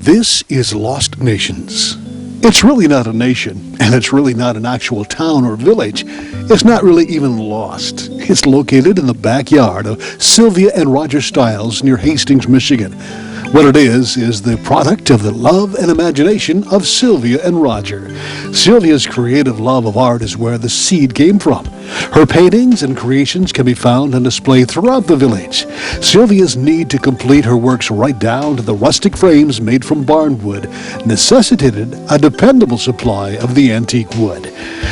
This is Lost Nations. It's really not a nation, and it's really not an actual town or village. It's not really even lost. It's located in the backyard of Sylvia and Roger Stiles near Hastings, Michigan. What it is the product of the love and imagination of Sylvia and Roger. Sylvia's creative love of art is where the seed came from. Her paintings and creations can be found on display throughout the village. Sylvia's need to complete her works right down to the rustic frames made from barnwood necessitated a dependable supply of the antique wood.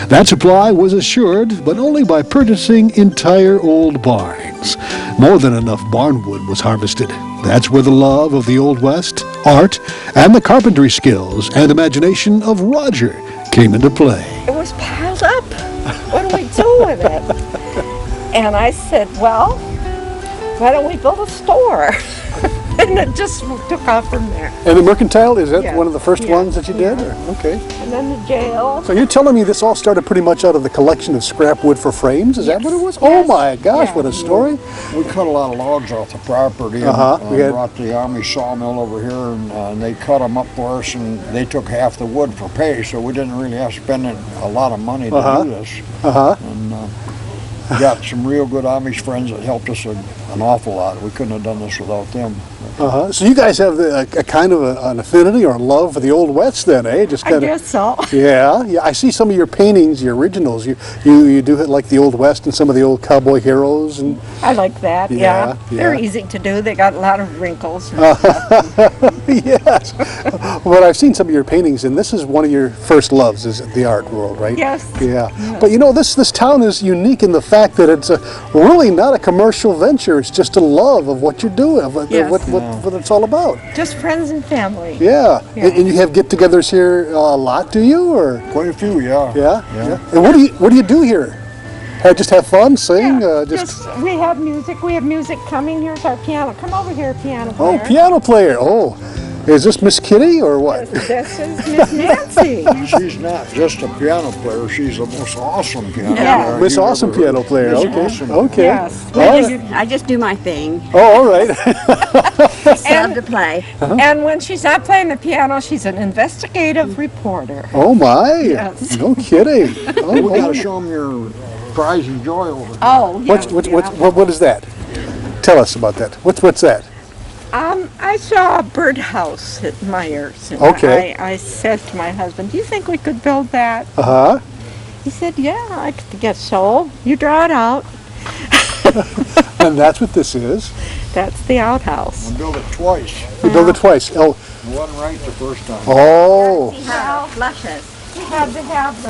That supply was assured, but only by purchasing entire old barns. More than enough barnwood was harvested. That's where the love of the Old West, art, and the carpentry skills and imagination of Roger came into play. It was piled up. What do we do with it? And I said, well, why don't we build a store? And it just took off from there. And the mercantile, is that Yeah. one of the first Yeah. ones that you did? Yeah. Or- okay. And then the jail. So you're telling me this all started pretty much out of the collection of scrap wood for frames? Is that what it was? Oh Yes. my gosh, Yeah. what a story. We cut a lot of logs off the property and We had- brought the Army sawmill over here and they cut them up for us and they took half the wood for pay, so we didn't really have to spend a lot of money to do this. And we got some real good Amish friends that helped us an awful lot. We couldn't have done this without them. So you guys have a kind of an affinity or a love for the Old West then, eh? Just I kind of. guess so. Yeah. I see some of your paintings, your originals. You do it like the Old West and some of the old cowboy heroes and. I like that, Yeah, yeah. yeah. They're easy to do. They got a lot of wrinkles. And stuff. Yes. But I've seen some of your paintings, and this is one of your first loves, is the art world, right? Yes. Yeah. But you know, this town is unique in the fact that it's really not a commercial venture. It's just a love of what you're doing, of Yes. what it's all about. Just friends and family. Yeah. Yeah. And you have get-togethers here a lot, do you? Or Quite a few, yeah. yeah. Yeah. And what do you do here? Just have fun, sing, We have music. We have music coming. Here's our piano. Come over here, piano Oh, player. piano player. Oh, is this Miss Kitty or what? This is Miss Nancy. She's not just a piano player, she's the most awesome piano Yeah. player. Miss you've Awesome ever piano heard. player. Miss Okay. Awesome. Okay. Yes. All right. I just do my thing. Oh, all right. Love to play. And when she's not playing the piano, she's an investigative reporter. Oh my. Yes. No kidding. We Oh, gotta show them your prize and joy over there. Oh, yes. what is that? Tell us about that. What's that? I saw a birdhouse at Myers. And Okay. I said to my husband, do you think we could build that? Uh-huh. He said, yeah, I guess so. You draw it out. And that's what this is. That's the outhouse. We built it twice. We built it twice. Oh. It wasn't right the first time. Oh. See how it flushes. We had to have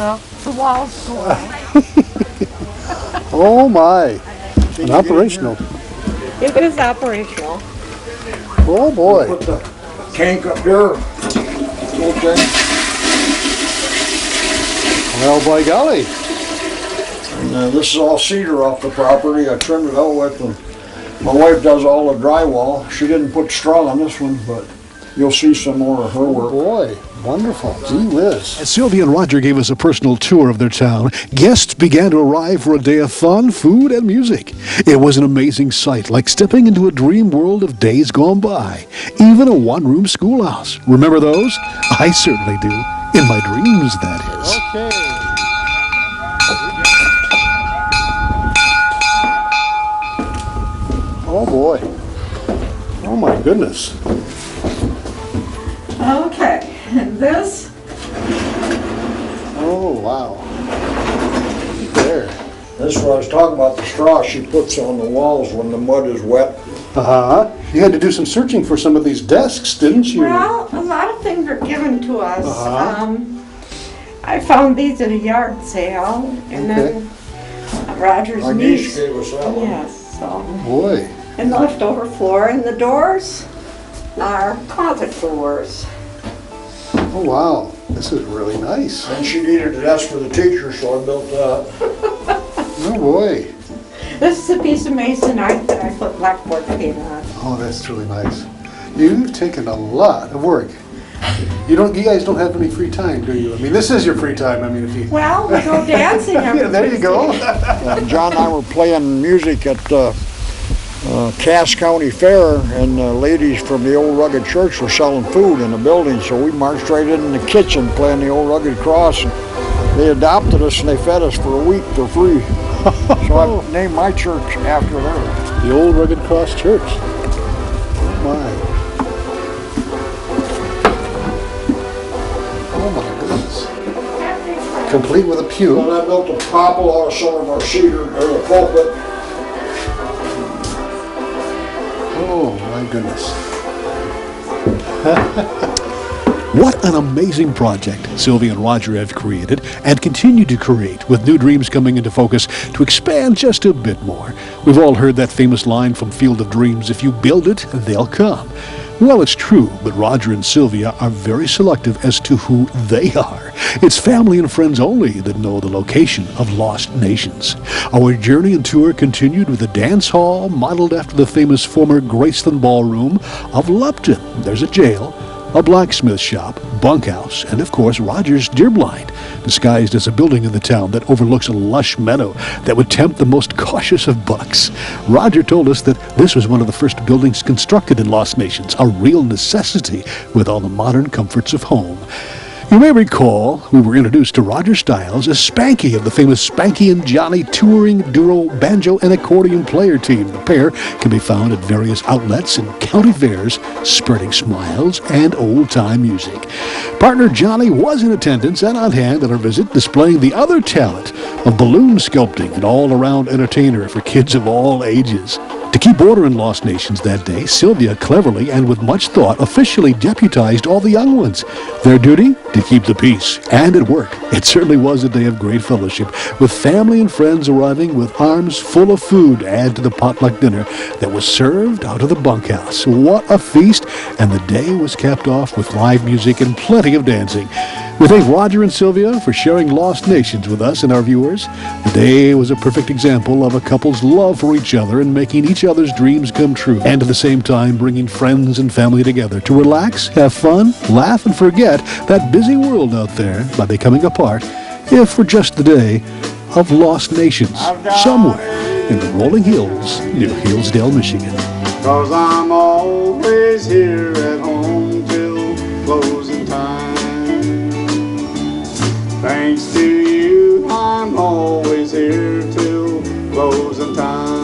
the walls going. Oh my. And operational. It is operational. Oh boy. Put the tank up here. Okay. Well, by golly. And, this is all cedar off the property. I trimmed it out with them. My wife does all the drywall. She didn't put straw on this one, but you'll see some more of her work. Boy, wonderful. Gee whiz. As Sylvia and Roger gave us a personal tour of their town, guests began to arrive for a day of fun, food, and music. It was an amazing sight, like stepping into a dream world of days gone by. Even a one-room schoolhouse. Remember those? I certainly do. In my dreams, that is. Okay. Oh boy. Oh my goodness. Okay, and this, Oh wow. There. This is what I was talking about, the straw she puts on the walls when the mud is wet. Uh-huh. You had to do some searching for some of these desks, didn't you? well, a lot of things are given to us. Uh-huh. I found these at a yard sale, and then Roger's My niece. niece gave us that one. Yes, so, Boy. and the leftover floor, and the doors are closet doors. Oh wow. This is really nice. And she needed a desk for the teacher, so I built that. Oh boy. This is a piece of masonite that I put blackboard paint on. Oh, that's really nice. You've taken a lot of work. You guys don't have any free time, do you? I mean, this is your free time. I mean, if you. Well, we go dancing every Yeah, there you go. Tuesday. John and I were playing music at Cass County Fair, and the ladies from the Old Rugged Church were selling food in the building, so we marched right in the kitchen playing the Old Rugged Cross. And they adopted us and they fed us for a week for free. So I named my church after theirs. The Old Rugged Cross Church. Oh my. Oh my goodness. Complete with a pew. And I built a popple out of some of our cedar, or the pulpit. Oh my goodness. What an amazing project Sylvia and Roger have created and continue to create, with new dreams coming into focus to expand just a bit more. We've all heard that famous line from Field of Dreams, if you build it, they'll come. Well, it's true, but Roger and Sylvia are very selective as to who they are. It's family and friends only that know the location of Lost Nations. Our journey and tour continued with a dance hall modeled after the famous former Graceland Ballroom of Lupton. There's a jail, a blacksmith shop, bunkhouse, and of course Roger's deer blind, disguised as a building in the town that overlooks a lush meadow that would tempt the most cautious of bucks. Roger told us that this was one of the first buildings constructed in Lost Nations, a real necessity with all the modern comforts of home. You may recall we were introduced to Roger Stiles as Spanky of the famous Spanky and Johnny touring duo banjo and accordion player team. The pair can be found at various outlets and county fairs, spreading smiles and old-time music. Partner Johnny was in attendance and on hand at our visit, displaying the other talent of balloon sculpting, an all-around entertainer for kids of all ages. To keep order in Lost Nations that day, Sylvia cleverly and with much thought officially deputized all the young ones. Their duty? To keep the peace. And it worked. It certainly was a day of great fellowship, with family and friends arriving with arms full of food to add to the potluck dinner that was served out of the bunkhouse. What a feast! And the day was capped off with live music and plenty of dancing. We thank Roger and Sylvia for sharing Lost Nations with us and our viewers. The day was a perfect example of a couple's love for each other and making each other's dreams come true, and at the same time bringing friends and family together to relax, have fun, laugh, and forget that busy world out there by becoming a part, if for just the day, of Lost Nations, somewhere in the rolling hills near Hillsdale, Michigan. 'Cause I'm always here at home till closing time. Thanks to you, I'm always here till closing time.